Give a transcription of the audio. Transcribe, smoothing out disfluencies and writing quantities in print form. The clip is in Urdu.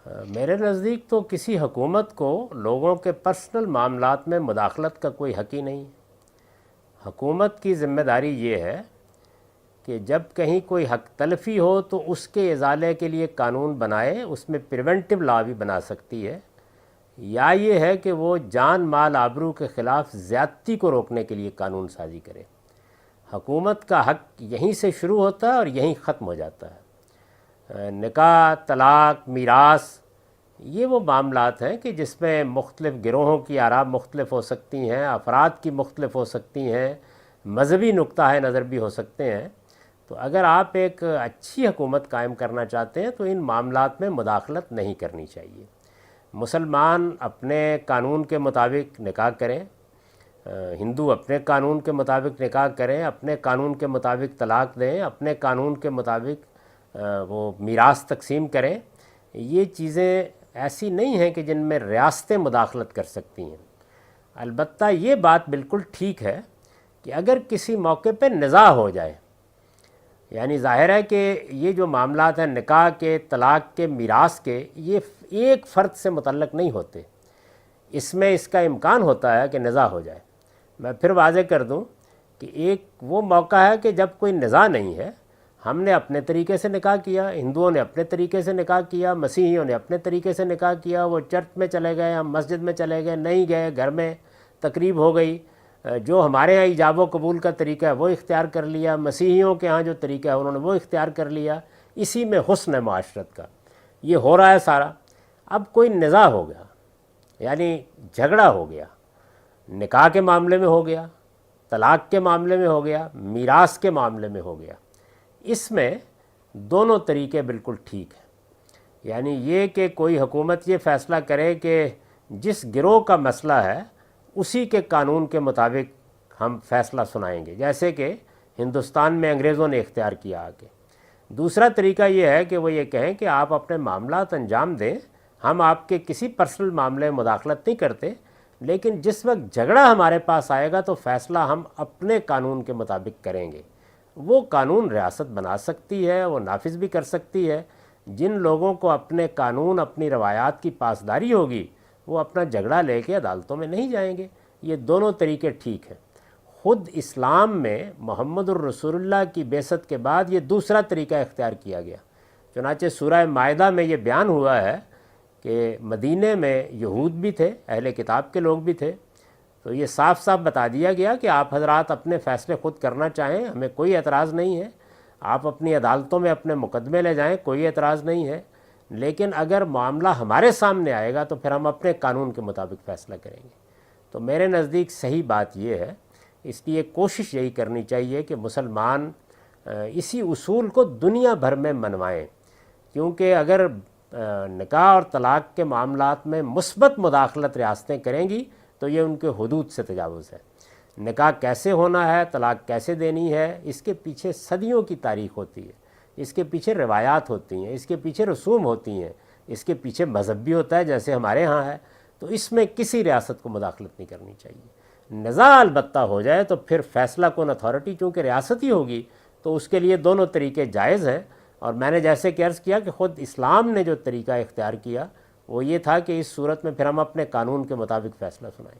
میرے نزدیک تو کسی حکومت کو لوگوں کے پرسنل معاملات میں مداخلت کا کوئی حق ہی نہیں۔ حکومت کی ذمہ داری یہ ہے کہ جب کہیں کوئی حق تلفی ہو تو اس کے ازالے کے لیے قانون بنائے، اس میں پریونٹیو لا بھی بنا سکتی ہے، یا یہ ہے کہ وہ جان مال آبرو کے خلاف زیادتی کو روکنے کے لیے قانون سازی کرے۔ حکومت کا حق یہیں سے شروع ہوتا ہے اور یہیں ختم ہو جاتا ہے۔ نکاح، طلاق، میراث، یہ وہ معاملات ہیں کہ جس میں مختلف گروہوں کی آراء مختلف ہو سکتی ہیں، افراد کی مختلف ہو سکتی ہیں، مذہبی نقطہ نظر بھی ہو سکتے ہیں۔ تو اگر آپ ایک اچھی حکومت قائم کرنا چاہتے ہیں تو ان معاملات میں مداخلت نہیں کرنی چاہیے۔ مسلمان اپنے قانون کے مطابق نکاح کریں، ہندو اپنے قانون کے مطابق نکاح کریں، اپنے قانون کے مطابق طلاق دیں، اپنے قانون کے مطابق وہ میراث تقسیم کریں۔ یہ چیزیں ایسی نہیں ہیں کہ جن میں ریاستیں مداخلت کر سکتی ہیں۔ البتہ یہ بات بالکل ٹھیک ہے کہ اگر کسی موقع پہ نزاع ہو جائے، یعنی ظاہر ہے کہ یہ جو معاملات ہیں نکاح کے، طلاق کے، میراث کے، یہ ایک فرد سے متعلق نہیں ہوتے، اس میں اس کا امکان ہوتا ہے کہ نزاع ہو جائے۔ میں پھر واضح کر دوں کہ ایک وہ موقع ہے کہ جب کوئی نزاع نہیں ہے، ہم نے اپنے طریقے سے نکاح کیا، ہندوؤں نے اپنے طریقے سے نکاح کیا، مسیحیوں نے اپنے طریقے سے نکاح کیا، وہ چرچ میں چلے گئے، ہم مسجد میں چلے گئے، نہیں گئے، گھر میں تقریب ہو گئی، جو ہمارے ہاں ایجاب و قبول کا طریقہ ہے وہ اختیار کر لیا، مسیحیوں کے ہاں جو طریقہ ہے انہوں نے وہ اختیار کر لیا۔ اسی میں حسن ہے معاشرت کا، یہ ہو رہا ہے سارا۔ اب کوئی نزاع ہو گیا، یعنی جھگڑا ہو گیا، نکاح کے معاملے میں ہو گیا، طلاق کے معاملے میں ہو گیا، میراث کے معاملے میں ہو گیا، اس میں دونوں طریقے بالکل ٹھیک ہیں۔ یعنی یہ کہ کوئی حکومت یہ فیصلہ کرے کہ جس گروہ کا مسئلہ ہے اسی کے قانون کے مطابق ہم فیصلہ سنائیں گے، جیسے کہ ہندوستان میں انگریزوں نے اختیار کیا آگے۔ دوسرا طریقہ یہ ہے کہ وہ یہ کہیں کہ آپ اپنے معاملات انجام دیں، ہم آپ کے کسی پرسنل معاملے میں مداخلت نہیں کرتے، لیکن جس وقت جھگڑا ہمارے پاس آئے گا تو فیصلہ ہم اپنے قانون کے مطابق کریں گے۔ وہ قانون ریاست بنا سکتی ہے، وہ نافذ بھی کر سکتی ہے۔ جن لوگوں کو اپنے قانون، اپنی روایات کی پاسداری ہوگی، وہ اپنا جھگڑا لے کے عدالتوں میں نہیں جائیں گے۔ یہ دونوں طریقے ٹھیک ہیں۔ خود اسلام میں محمد الرسول اللہ کی بعثت کے بعد یہ دوسرا طریقہ اختیار کیا گیا۔ چنانچہ سورہ مائدہ میں یہ بیان ہوا ہے کہ مدینے میں یہود بھی تھے، اہل کتاب کے لوگ بھی تھے، تو یہ صاف صاف بتا دیا گیا کہ آپ حضرات اپنے فیصلے خود کرنا چاہیں، ہمیں کوئی اعتراض نہیں ہے، آپ اپنی عدالتوں میں اپنے مقدمے لے جائیں، کوئی اعتراض نہیں ہے، لیکن اگر معاملہ ہمارے سامنے آئے گا تو پھر ہم اپنے قانون کے مطابق فیصلہ کریں گے۔ تو میرے نزدیک صحیح بات یہ ہے، اس لیے کوشش یہی کرنی چاہیے کہ مسلمان اسی اصول کو دنیا بھر میں منوائیں، کیونکہ اگر نکاح اور طلاق کے معاملات میں مثبت مداخلت ریاستیں کریں گی تو یہ ان کے حدود سے تجاوز ہے۔ نکاح کیسے ہونا ہے، طلاق کیسے دینی ہے، اس کے پیچھے صدیوں کی تاریخ ہوتی ہے، اس کے پیچھے روایات ہوتی ہیں، اس کے پیچھے رسوم ہوتی ہیں، اس کے پیچھے مذہب بھی ہوتا ہے جیسے ہمارے ہاں ہے۔ تو اس میں کسی ریاست کو مداخلت نہیں کرنی چاہیے۔ نزاع البتہ ہو جائے تو پھر فیصلہ کن اتھارٹی چونکہ ریاستی ہوگی تو اس کے لیے دونوں طریقے جائز ہیں۔ اور میں نے جیسے کہ عرض کیا کہ خود اسلام نے جو طریقہ اختیار کیا وہ یہ تھا کہ اس صورت میں پھر ہم اپنے قانون کے مطابق فیصلہ سنائیں۔